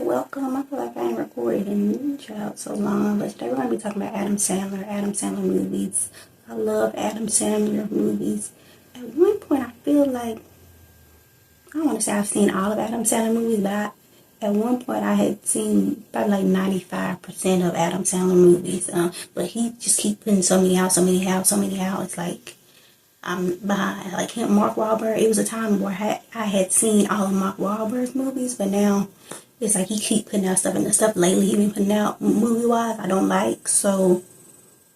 welcome. I feel like I ain't recorded in child so long, but today we're going to be talking about Adam Sandler movies. I love Adam Sandler movies. At one point, I feel like, I don't want to say I've seen all of Adam Sandler movies, but at one point I had seen probably like 95% of Adam Sandler movies. But he just keep putting so many out. It's like, I'm behind. Like him, Mark Wahlberg, it was a time where I had seen all of Mark Wahlberg's movies, but now it's like he keep putting out stuff, and the stuff lately he been putting out movie-wise I don't like, so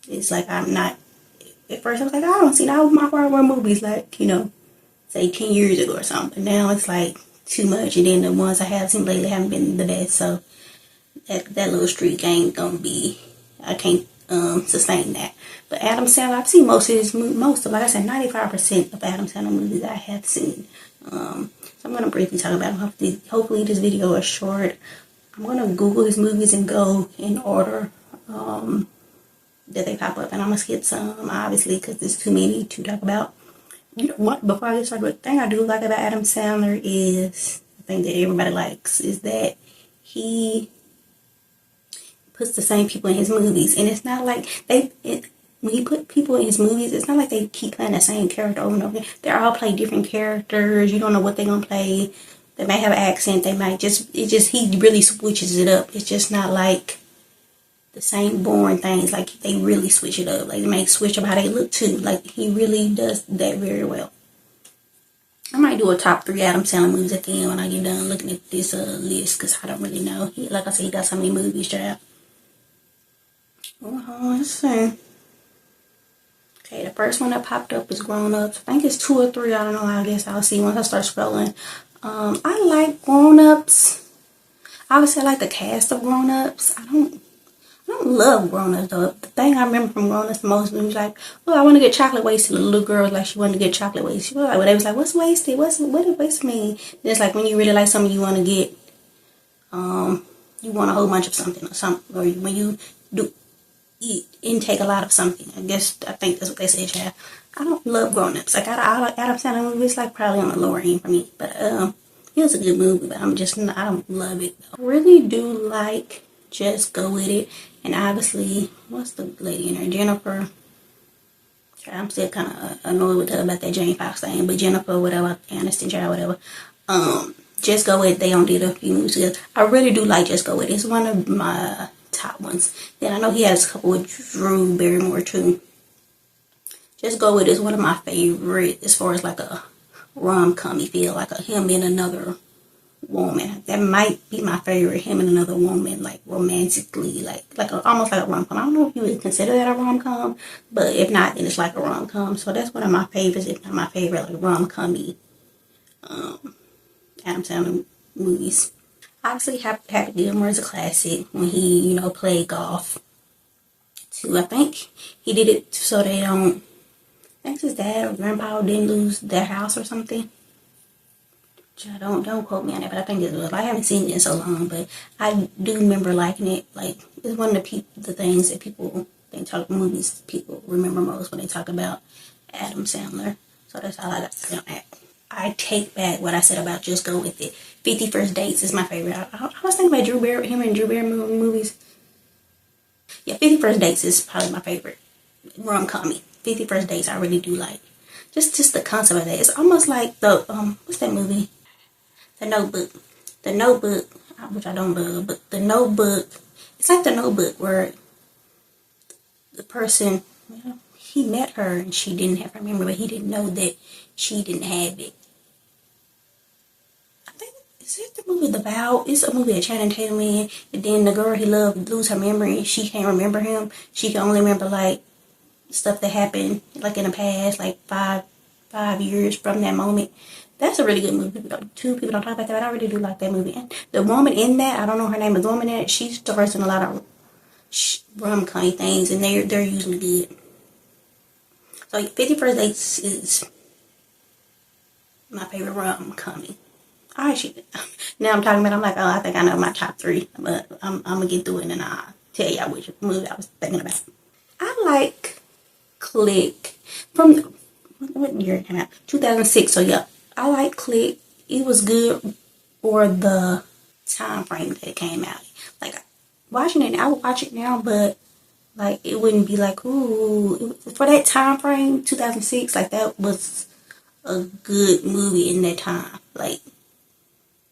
it's like I'm not, at first I was like, I don't see all of Mark Wahlberg movies, like, say 10 years ago or something, but now it's like too much, and then the ones I have seen lately haven't been the best, so that little streak ain't gonna be, I can't sustain that. But Adam Sandler, I've seen most of, like I said, 95% of Adam Sandler movies I have seen. So I'm going to briefly talk about them. Hopefully this video is short. I'm going to Google his movies and go in order that they pop up. And I'm going to skip some, obviously, because there's too many to talk about. You know what? Before I get started, the thing I do like about Adam Sandler is, the thing that everybody likes, is that he puts the same people in his movies. And it's not like when he put people in his movies, it's not like they keep playing the same character over and over again. They all play different characters. You don't know what they're going to play. They might have an accent. They might he really switches it up. It's just not like the same boring things. Like, they really switch it up. Like, they might switch up how they look too. Like, he really does that very well. I might do a top 3 Adam Sandler movies at the end when I get done looking at this list, because I don't really know. Like I said, he got so many movies, child. Let's see. Okay, the first one that popped up is Grown Ups. I think it's 2 or 3. I don't know. I guess I'll see once I start scrolling. I like Grown Ups. Obviously, I like the cast of Grown Ups. I don't love Grown Ups though. The thing I remember from Grown Ups the most was like, I want to get chocolate wasted. The little girl was like, she wanted to get chocolate wasted. She was like, they was like, what's wasted? What does wasted mean? And it's like when you really like something, you want to get, you want a whole bunch of something or something, or when you do intake a lot of something. I think that's what they say, child. I don't love Grown Ups. Like, I like Adam Sandler movies, like probably on the lower end for me. But it was a good movie, but I don't love it. I really do like Just Go With It. And obviously, what's the lady in there? Jennifer. I'm still kind of annoyed with her about that Jane Fox thing, but Jennifer, whatever, Aniston, child, whatever. Just Go With It. They did a few movies together. I really do like Just Go With It. It's one of my top ones. Then I know he has a couple with Drew Barrymore too. Just Go With It is one of my favorite as far as like a rom-com feel, like a him and another woman. That might be my favorite, him and another woman, like romantically, almost like a rom-com. I don't know if you would consider that a rom-com, but if not, then it's like a rom-com. So that's one of my favorites, if not my favorite, like rom-com-y Adam Sandler movies. Obviously, Happy Gilmore is a classic when he, played golf. Too, I think he did it so they don't, I think his dad or grandpa didn't lose their house or something. Don't quote me on that, but I think it was. I haven't seen it in so long, but I do remember liking it. Like, it's one of the things that people remember most when they talk about Adam Sandler. So that's all I got to say on that. I take back what I said about Just Go With It. 50 First Dates is my favorite. I was thinking about him and Drew Barrymore movies. Yeah, 50 First Dates is probably my favorite rom-com. 50 First Dates I really do like. Just the concept of that. It's almost like the, what's that movie? The Notebook. The Notebook, which I don't love, but The Notebook, it's like The Notebook where the person, he met her and she didn't have her memory, but he didn't know that she didn't have it. Is it the movie The Vow? It's a movie that Channing Tatum in, and then the girl he loved lose her memory and she can't remember him. She can only remember like stuff that happened like in the past, like five years from that moment. That's a really good movie. Two people don't talk about that, but I really do like that movie. And the woman in that, I don't know her name, but the woman in it, she's stars in a lot of rom-com things, and they're usually good. So 50 First Dates is my favorite rom-com. Now I'm talking about, I'm like, I think I know my top 3, but I'm going to get through it and I'll tell y'all which movie I was thinking about. I like Click from, what year it came out? 2006, so yeah. I like Click. It was good for the time frame that it came out. Like, watching it, I would watch it now, but like it wouldn't be like, ooh, for that time frame, 2006, like that was a good movie in that time. Like,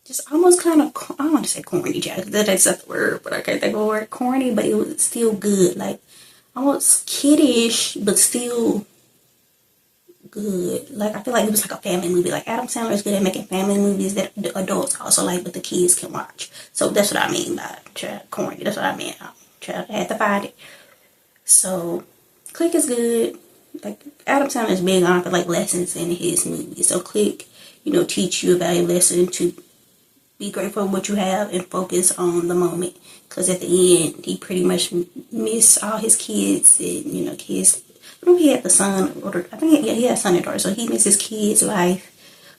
just almost kind of, I don't want to say corny, Jack. That's not the word, but I can't think of the word corny, but it was still good. Like, almost kiddish, but still good. Like, I feel like it was like a family movie. Like, Adam Sandler is good at making family movies that the adults also like, but the kids can watch. So that's what I mean by corny. That's what I meant. I had to find it. So, Click is good. Like, Adam Sandler is big on, I feel like, lessons in his movies. So Click, teach you a value lesson to be grateful for what you have and focus on the moment. Because at the end, he pretty much missed all his kids and, kids. I don't know if he had the son, or I think he had a son and daughter, so he missed his kid's life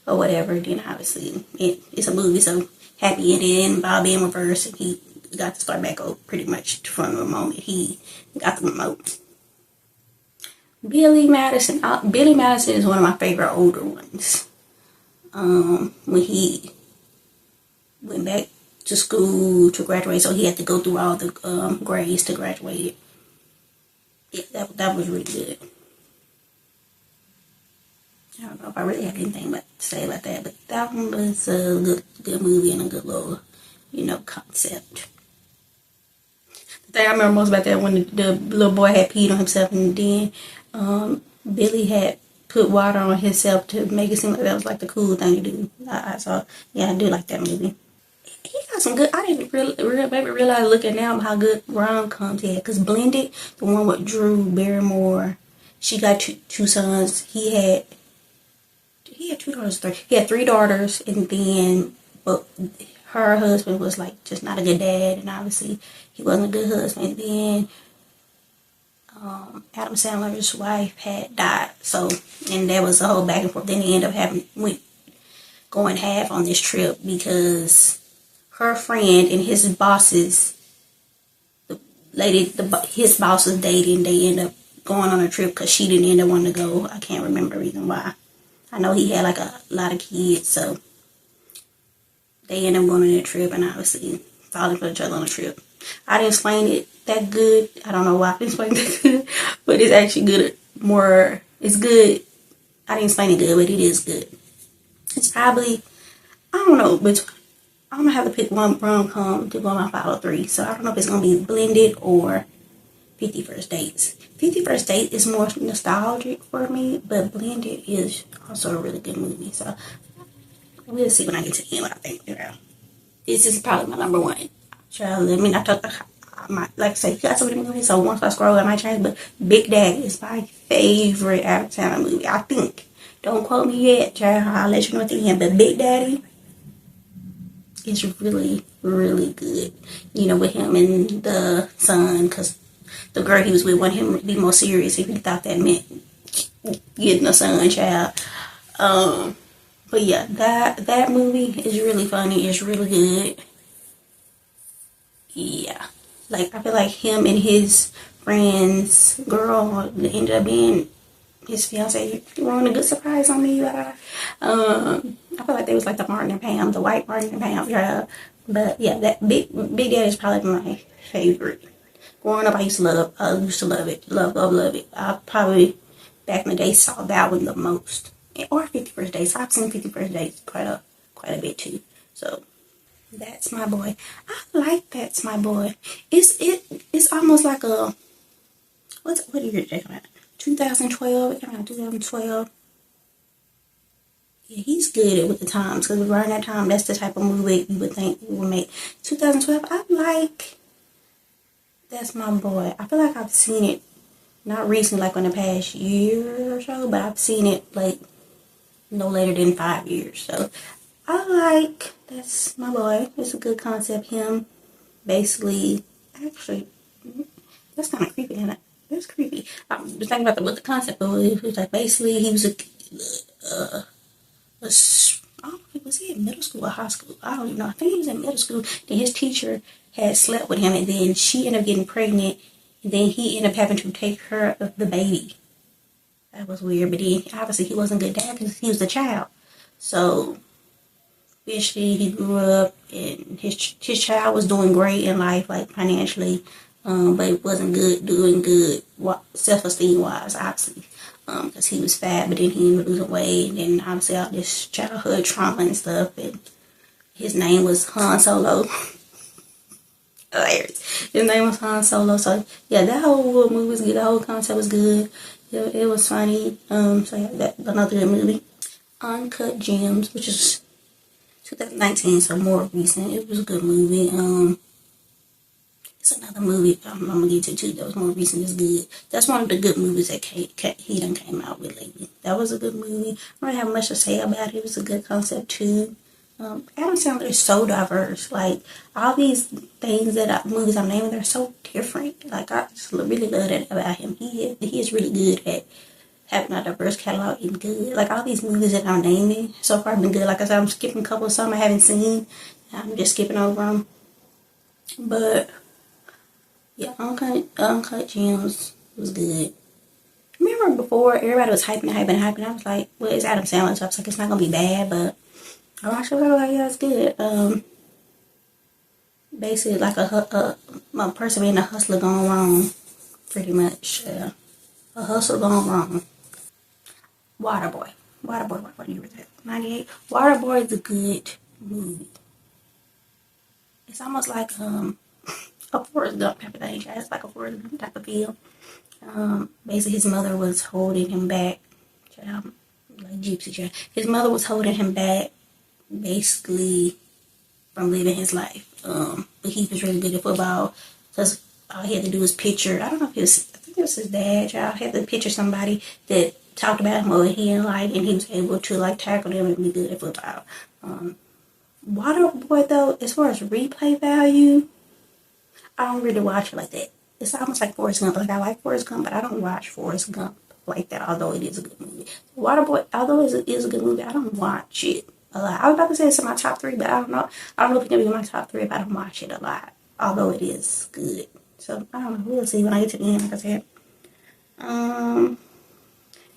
or whatever. Then obviously, it's a movie, so happy ending, Bobby in reverse, and he got to start back over pretty much from the moment he got the remote. Billy Madison. Billy Madison is one of my favorite older ones. When he went back to school to graduate, so he had to go through all the grades to graduate. Yeah, that was really good. I don't know if I really have anything to say about that, but that one was a good movie and a good little, concept. The thing I remember most about that, when the little boy had peed on himself, and then Billy had put water on himself to make it seem like that was like the cool thing to do. I do like that movie. He got some good. I didn't maybe realize looking now how good rom-coms he had. Because Blended, the one with Drew Barrymore, she got two sons. He had 2 daughters, 3. He had 3 daughters, and then but her husband was like just not a good dad, and obviously he wasn't a good husband. And then Adam Sandler's wife had died, so, and there was a whole back and forth. Then he ended up going half on this trip because her friend and his bosses, his boss was dating. They ended up going on a trip because she didn't end up wanting to go. I can't remember the reason why. I know he had like a lot of kids, so they ended up going on that trip and obviously falling for each other on the trip. I didn't explain it that good. I don't know why I didn't explain it that good, but it's actually good. It's good. I didn't explain it good, but it is good. It's probably, I don't know, but I'm going to have to pick one rom-com to go on my follow 3. So I don't know if it's going to be Blended or 50 First Dates. 50 First Dates is more nostalgic for me, but Blended is also a really good movie. So we'll see when I get to the end what I think. This is probably my number 1. Like I said, you got so many movies, so once I scroll, I might change, but Big Daddy is my favorite Adam Sandler movie, I think. Don't quote me yet, child. I'll let you know at the end, but Big Daddy is really, really good. With him and the son, because the girl he was with wanted him to be more serious if he thought that meant getting a son, child. But yeah, that movie is really funny. It's really good. Yeah. Like, I feel like him and his friend's girl ended up being his fiance. Ruined a good surprise on me. I feel like they was like the Martin and Pam, the white Martin and Pam. Yeah. But yeah, that Big Daddy is probably my favorite. Growing up, I used to love it. Love it. I probably, back in the day, saw that one the most. Or 50 First Dates. I've seen 50 First Dates quite a bit too. So, That's My Boy. I like That's My Boy. It's almost like a, what year did it come out? 2012. It came out in 2012. Yeah, he's good with the times, because around that time, that's the type of movie you would think he would make. 2012. I like That's My Boy. I feel like I've seen it, not recently, like in the past year or so, but I've seen it like no later than 5 years. So I like That's My Boy. It's a good concept. Him basically, actually, that's kind of creepy, isn't it? That's creepy. I was thinking about what the concept was. It was like, basically he was was he in middle school or high school? I don't even know. I think he was in middle school. Then his teacher had slept with him, and then she ended up getting pregnant, and then he ended up having to take care of the baby. That was weird, but then obviously he wasn't a good dad because he was a child. So eventually he grew up and his child was doing great in life, like financially, but it wasn't doing good self-esteem wise, obviously, because he was fat, but then he ended up losing weight, and then obviously all this childhood trauma and stuff, and his name was Han Solo. His name was Han Solo. So yeah, that whole movie was good. The whole concept was good. It was funny. So yeah, that another good movie. Uncut Gems, which is 2019, so more recent. It was a good movie. It's another movie I'm gonna get to too. That was more recent. It's good. That's one of the good movies that he done came out with lately. That was a good movie. I don't have much to say about it. It was a good concept too. Adam Sandler is so diverse. Like all these things movies I'm naming, they're so different. Like I just really love that about him. He is really good at having a diverse catalog and good. Like all these movies that I'm naming so far have been good. Like I said, I'm skipping a couple of some I haven't seen. I'm just skipping over them. But yeah, Uncut Gems was good. Remember before everybody was hyping. I was like, well, it's Adam Sandler, so I was like, it's not gonna be bad, but I watched it. I was like, yeah, it's good. Basically like a person being a hustler gone wrong, pretty much. A hustle gone wrong. Waterboy. What year was that? 98. Waterboy is a good movie. It's almost like a Forrest Gump type of thing. It's like a Forrest Gump type of feel. Basically his mother was holding him back. Like Gypsy Child. His mother was holding him back, basically, from living his life. But he was really good at football because all he had to do was picture. I don't know if I think it was his dad. Child had to picture somebody that talked about him or he didn't like, and he was able to like tackle them and be good at football. Waterboy though, as far as replay value, I don't really watch it like that. It's almost like Forrest Gump. Like I like Forrest Gump, but I don't watch Forrest Gump like that. Although it is a good movie, Waterboy, although it is a good movie, I don't watch it a lot. I was about to say it's in my top 3, but I don't know. I don't know if it's gonna be in my top 3 if I don't watch it a lot. Although it is good, so I don't know. We'll see when I get to the end. Like I said,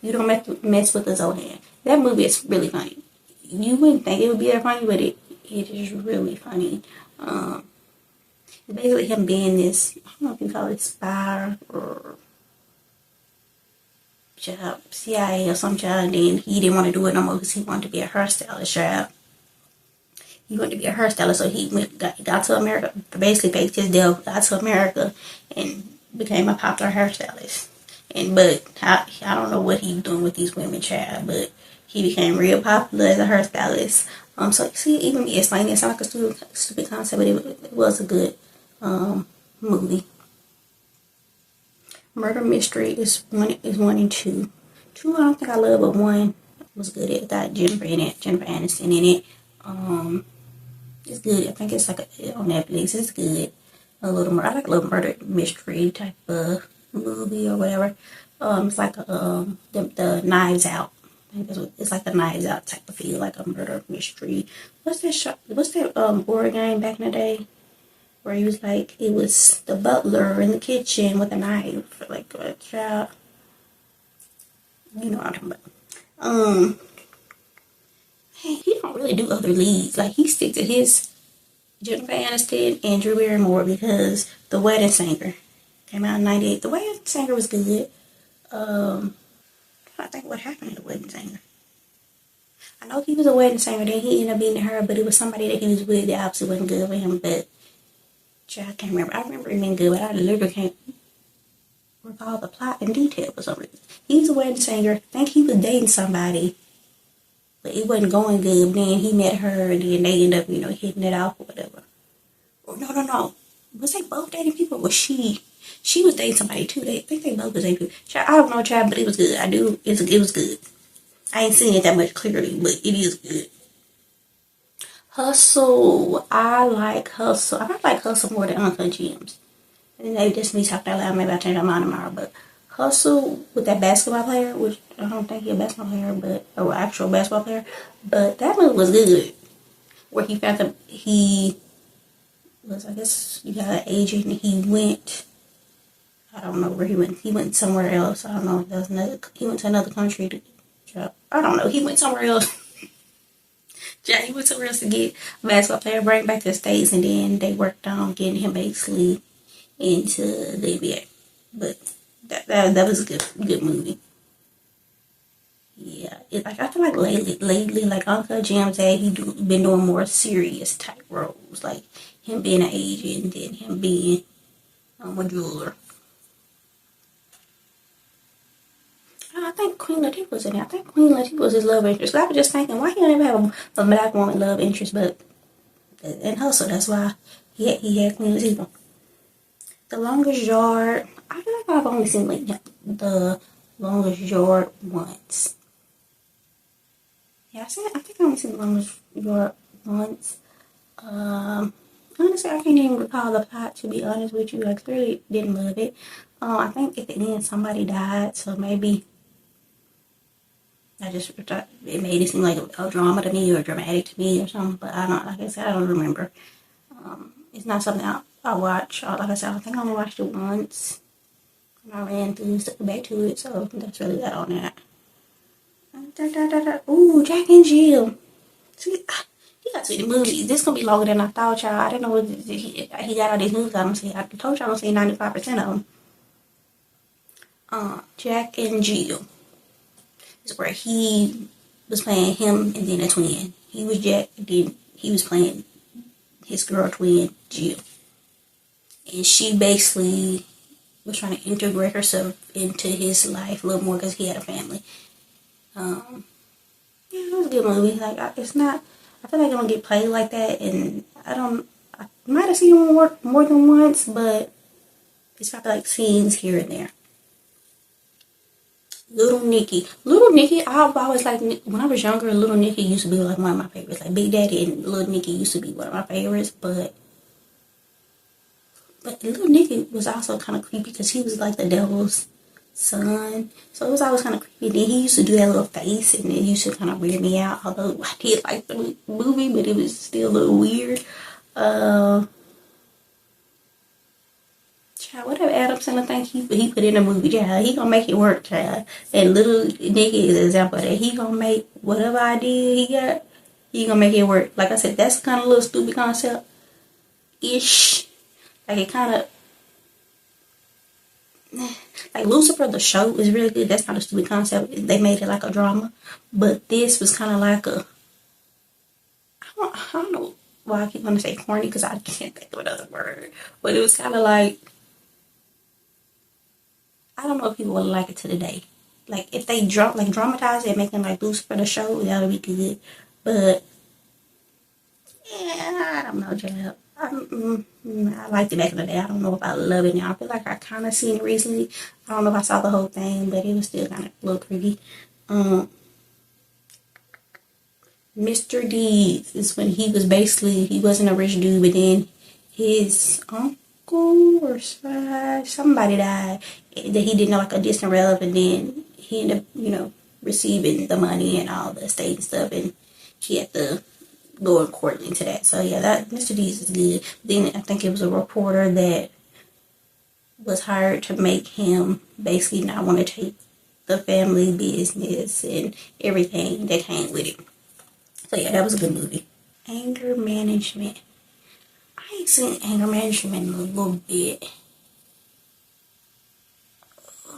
You Don't Mess with the Zohan. That movie is really funny. You wouldn't think it would be that funny, but it is really funny. It's basically him being this, I don't know if you call it spy or job, CIA or some job, and then he didn't want to do it no more because he wanted to be a hairstylist job. He wanted to be a hairstylist, so he got to America, basically faked his death, got to America, and became a popular hairstylist. But I don't know what he's doing with these women, child, but he became real popular as a hairstylist. So see, even me explaining it sounds like a stupid concept, but it was a good movie. Murder Mystery is one and two. Two I don't think I love, but one was good. It got Jennifer Aniston in it. It's good. I think it's like on Netflix. It's good. I like a little murder mystery type of movie or whatever. It's like the Knives Out. I think it's like the Knives Out type of feel, like a murder mystery. What's that board game back in the day? Where he was like, it was the butler in the kitchen with a knife, like a child. You know what I'm talking about. He don't really do other leads. Like he sticks to his Jennifer Aniston and Drew Barrymore because The Wedding Singer came out in '98. The Wedding Singer was good. I think what happened to The Wedding Singer. I know he was a wedding singer, then he ended up being her, but it was somebody that he was with that obviously wasn't good with him, but I can't remember. I remember it being good, but I literally can't recall the plot in detail for some reason. He's a wedding singer. I think he was dating somebody, but it wasn't going good. Then he met her, and then they ended up, hitting it off or whatever. Or no. Was they both dating people? Or was she was dating somebody too? I think they both was dating people. I don't know, child, but it was good. It was good. I ain't seen it that much clearly, but it is good. Hustle. I like Hustle. I like Hustle more than Uncut Gems. And maybe just me talking out loud. Maybe I'll change my mind tomorrow. But Hustle with that basketball player, which I don't think he's a basketball player, or actual basketball player. But that movie was good. Where he found he was, I guess, you got an agent and he went, I don't know where he went. He went somewhere else. I don't know. He went to another country to job. I don't know. He went somewhere else. Yeah, he went somewhere else to get a basketball player, bring back to the States, and then they worked on getting him basically into the NBA. But that was a good movie. Yeah, like I feel like lately, like Uncle Jim's dad, been doing more serious type roles, like him being an agent, and then him being a jeweler. I think Queen Latifah was in it. I think Queen Latifah was his love interest. I was just thinking, why he don't even have a black woman love interest, but in Hustle, that's why he had Queen Latifah. The Longest Yard. I feel like I've only seen like the Longest Yard once. Yeah, I think I only seen the Longest Yard once. Honestly, I can't even recall the plot, to be honest with you. I clearly didn't love it. I think at the end somebody died, so maybe it made it seem like a drama to me or dramatic to me or something. But I don't, like I said, I don't remember. It's not something I watch. Like I said, I think I only watched it once. And I ran through, stuck back to it, so that's really that on that. Ooh, Jack and Jill. See, he got to the movies. This gonna be longer than I thought, y'all. I didn't know what he got all these movies. I told y'all I don't see 95% of them. Jack and Jill is where he was playing him and then a twin. He was Jack, and then he was playing his girl twin, Jill. And she basically was trying to integrate herself into his life a little more because he had a family. Yeah, it was a good movie. Like, it's not, I feel like I don't get played like that, and I might have seen him work more than once, but it's probably like scenes here and there. Little Nicky, I've always like, when I was younger, Little Nicky used to be like one of my favorites. Like Big Daddy and Little Nicky used to be one of my favorites, but Little Nicky was also kind of creepy because he was like the devil's son. So it was always kind of creepy. Then he used to do that little face, and it used to kind of weird me out. Although I did like the movie, but it was still a little weird. Child, whatever Adam Sandler think he put in the movie, child, he gonna make it work, child. And Little Nicky is an example of that. He gonna make whatever idea he got, he gonna make it work. Like I said, that's kind of a little stupid concept ish. Like it kind of, like Lucifer the show is really good. That's not a stupid concept. They made it like a drama, but this was kind of like I don't know why I keep wanting to say corny because I can't think of another word. But it was kind of like, I don't know if people would like it to the day. Like if they dramatize it and make them like Lucifer the show, that would be good. But yeah, I don't know, child. I liked it back in the day. I don't know if I love it now. I feel like I kind of seen it recently. I don't know if I saw the whole thing, but it was still kind of a little creepy. Mr. Deeds is when he wasn't a rich dude, but then his uncle or somebody died that he didn't know, like a distant relative, and then he ended up, receiving the money and all the estate and stuff, and he had to go in court into that. So yeah, that Mr. Deeds is good. Then I think it was a reporter that was hired to make him basically not want to take the family business and everything that came with it. So yeah, that was a good movie. Anger Management. I ain't seen Anger Management in a little bit.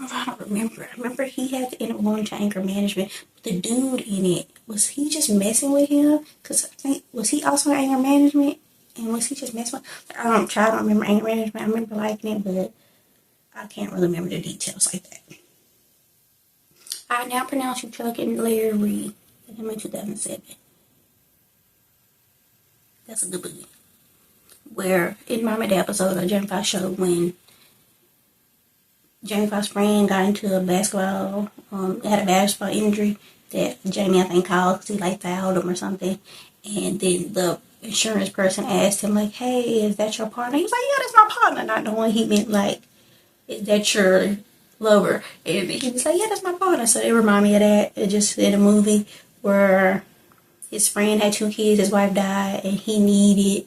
I don't remember. I remember he had to end up going to Anger Management. The dude in it, was he just messing with him? Because I think, was he also in Anger Management? And was he just messing with him? I don't remember Anger Management. I remember liking it, but I can't really remember the details like that. I Now Pronounce You Chuck and Larry. That came in 2007. That's a good movie. Where, in my episode of Jamie Foxx show, when Jamie Foxx's friend got into a basketball, had a basketball injury that Jamie, I think, called because he, like, fouled him or something. And then the insurance person asked him, like, hey, is that your partner? He was like, yeah, that's my partner. Not knowing he meant, like, is that your lover? And he was like, yeah, that's my partner. So it reminded me of that. It just in a movie where his friend had 2 kids, his wife died, and he needed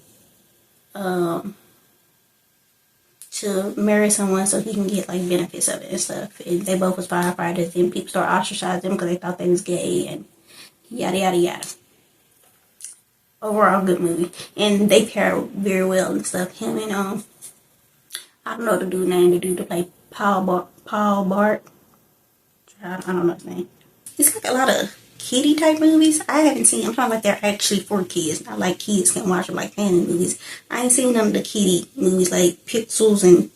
to marry someone so he can get like benefits of it and stuff. And they both was firefighters, and people started ostracizing them because they thought they was gay and yada yada yada. overall good movie. And they pair very well and stuff. Him and I don't know the dude's name. The dude to play Paul Bart. I don't know his name. It's like a lot of kiddie type movies. I haven't seen. I'm talking about they're actually for kids, not like kids can watch them like family movies. I ain't seen none of the kiddie movies like Pixels and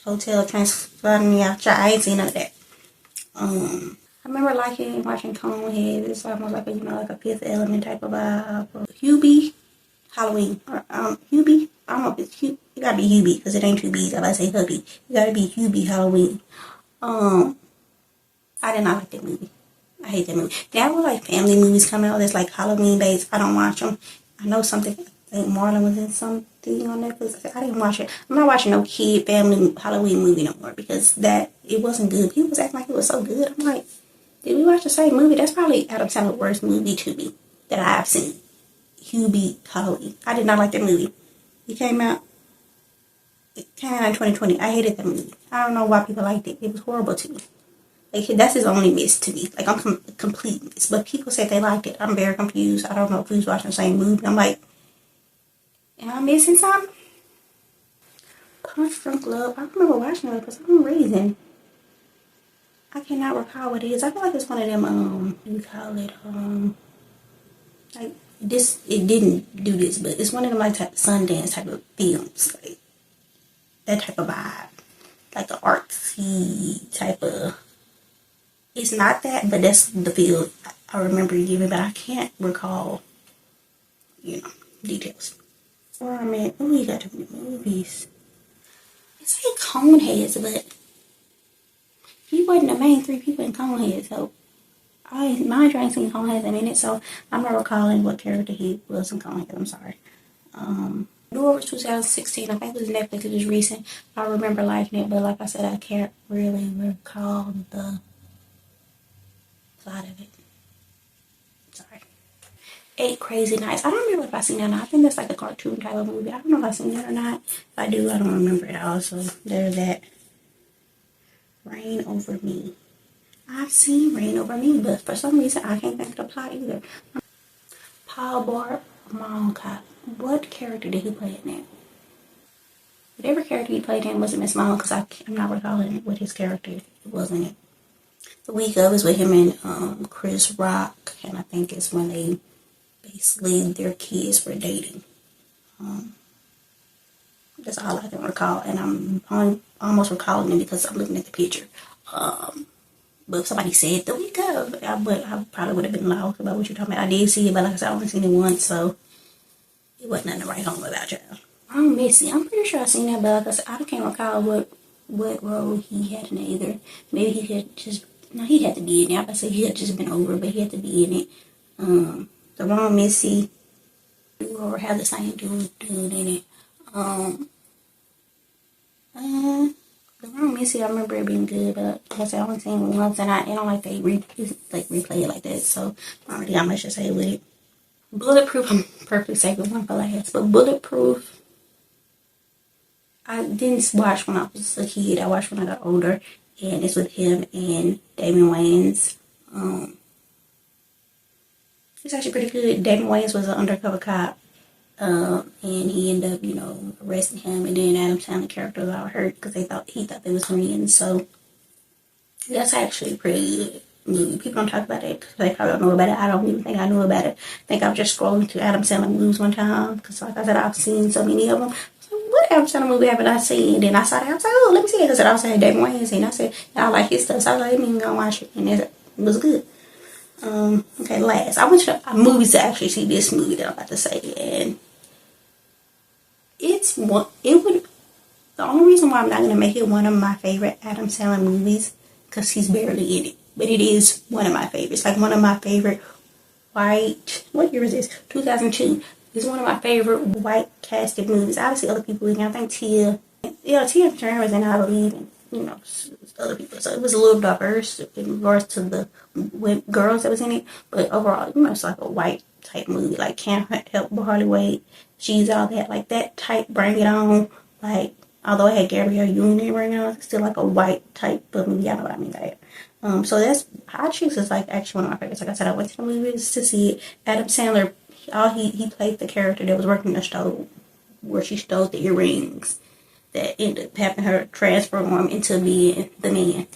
Hotel Transylvania. I ain't seen none of that. I remember liking and watching Coneheads. It's almost like a, like a Fifth Element type of vibe. Hubie Halloween. Or, Hubie. I don't know if it's Hubie. It gotta be Hubie because it ain't two B's. I about to say hubby. It gotta be Hubie Halloween. I did not like that movie. I hate that movie. Now with like family movies come out that's like Halloween based, I don't watch them. I know something. I think Marlon was in something on Netflix. I didn't watch it. I'm not watching no kid family Halloween movie no more because it wasn't good. People was acting like it was so good. I'm like, did we watch the same movie? That's probably Adam Sandler's worst movie to me that I've seen. Hubie Halloween. I did not like that movie. It came out in 2020. I hated that movie. I don't know why people liked it. It was horrible to me. Like, that's his only miss to me. Like, I'm complete miss. But people said they liked it. I'm very confused. I don't know if we was watching the same movie. I'm like, am I missing something? Punch Drunk Love. I remember watching it for some reason. I cannot recall what it is. I feel like it's one of them, you call it, like, this, it didn't do this, but it's one of them, like, type of Sundance type of films. Like, that type of vibe. Like, an artsy type of... It's not that, but that's the feel I remember giving, but I can't recall, details. Or I mean, we got to movies. It's like Coneheads, but he wasn't the main three people in Coneheads, so mind you, I ain't seen Coneheads in a minute, so I'm not recalling what character he was in Coneheads. I'm sorry. New Over 2016, I think it was Netflix, it was recent. I remember liking it, but like I said, I can't really recall the plot of it. Sorry. 8 Crazy Nights. I don't remember if I seen that or not. I think that's like a cartoon type of movie. I don't know if I seen that or not. If I do, I don't remember it all. So there's that. Reign Over Me. I've seen Reign Over Me, but for some reason I can't think of the plot either. Paul Bart Mall Cop. What character did he play in that? Whatever character he played in wasn't Miss Mom because I'm not recalling what his character was in it. The week of is with him and Chris Rock, and I think it's when they basically their kids were dating. That's all I can recall, and I'm almost recalling it because I'm looking at the picture. But if somebody said the week of, I probably would have been lost about what you're talking about. I did see it, but like I said, I only seen it once, so it wasn't nothing to write home about, y'all. I'm missing. I'm pretty sure I seen that, but like I said, I can't recall what role he had in it either. Maybe he had just. No, he had to be in it. I say he had just been over, but he had to be in it. The Wrong Missy, or have the same dude in it. The Wrong Missy, I remember it being good, but like I said, I only seen it once, and I don't like they replay it like that, so I don't really got much to say with it. Bulletproof, I'm perfectly safe with one for last, but Bulletproof, I didn't watch when I was a kid. I watched when I got older. And it's with him and Damon Wayans. It's actually pretty good. Damon Wayans was an undercover cop. And he ended up, arresting him. And then Adam Sandler character was all hurt because he thought they was friends. So that's actually a pretty good movie. People don't talk about it because they probably don't know about it. I don't even think I knew about it. I think I was just scrolling through Adam Sandler movies one time because, like I said, I've seen so many of them. What Adam Sandler movie haven't I seen? And then I saw that. I was like, oh, let me see it. Because it also had Damon Wayans. And I said, I like his stuff. So I was like, let me go watch it. And it was good. Okay, last. I went to movies to actually see this movie that I'm about to say. And the only reason why I'm not going to make it one of my favorite Adam Sandler movies, because he's barely in it. But it is one of my favorites. Like one of my favorite what year is this? 2002. It's one of my favorite white casted movies. Obviously, other people in it. I think Tia Turner was in it, I believe, and other people. So it was a little diverse in regards to the girls that was in it. But overall, it's like a white type movie. Like Can't Help But Hardly Wait, She's All That, like that type. Bring It On, like Although it had Gabrielle Union right now, it's still like a white type of movie. I know what I mean by it. So that's Hot Chicks is like actually one of my favorites. Like I said, I went to the movies to see it. Adam Sandler, he played the character that was working the stove, where she stole the earrings that ended up having her transform into being the man.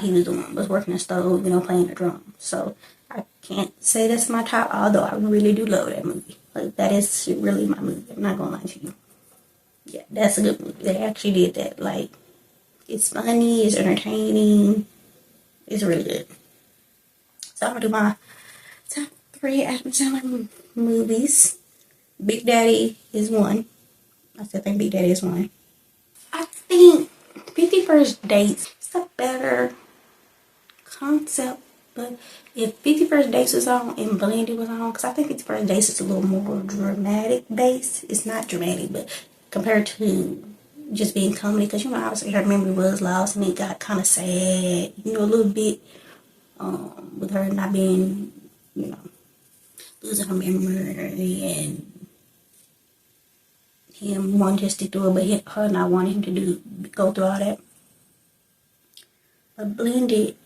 He was the one who was working the stove, playing the drum. So I can't say that's my top, although I really do love that movie. Like, that is really my movie. I'm not gonna lie to you. Yeah, that's a good movie. They actually did that. Like, it's funny, it's entertaining, it's really good. So I'm gonna do my top 3 Adam Sandler movies. Big Daddy is one. I still think Big Daddy is one. I think 51st Dates is a better concept, but if 51st Dates was on and Blended was on, because I think 51st Dates is a little more dramatic based. It's not dramatic, but compared to just being comedy, because obviously her memory was lost and it got kind of sad, a little bit, with her not being, losing her memory and him wanting to stick to it, but her not wanting him to go through all that. But Blended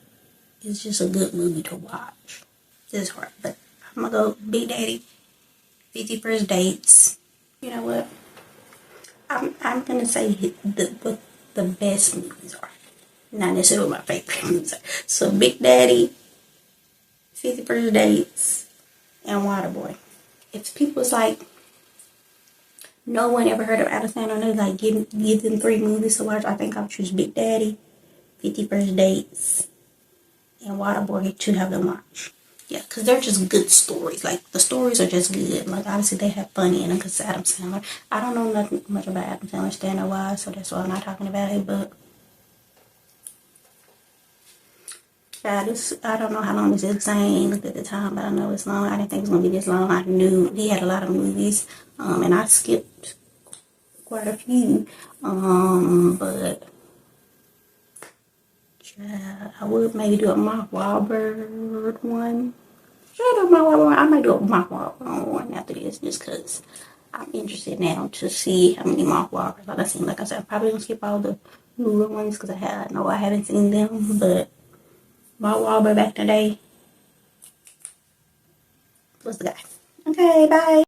is just a good movie to watch. It's hard, but I'm gonna go Big Daddy, 51st Dates. You know what? I'm gonna say what the best movies are. Not necessarily what my favorite movies are. So Big Daddy, 51st Dates, and Waterboy. If people's like, no one ever heard of Adam Sandler, and like give them 3 movies to watch, I think I'll choose Big Daddy, 51st Dates, and Waterboy to have them watch. Yeah, because they're just good stories. Like, the stories are just good. Like, obviously, they have funny in them because Adam Sandler. I don't know nothing much about Adam Sandler stand-up-wise, so that's why I'm not talking about it, but yeah, I don't know how long this is. I ain't looked at the time, but I know it's long. I didn't think it was going to be this long. I knew he had a lot of movies, and I skipped quite a few, but yeah, I would maybe do a Mark Wahlberg one. I might do a Mark Wahlberg one after this, just because I'm interested now to see how many Mark Wahlbergs I've seen. Like I said, I'm probably going to skip all the newer ones because I know I haven't seen them, but Mark Wahlberg back in the day was the guy. Okay, bye.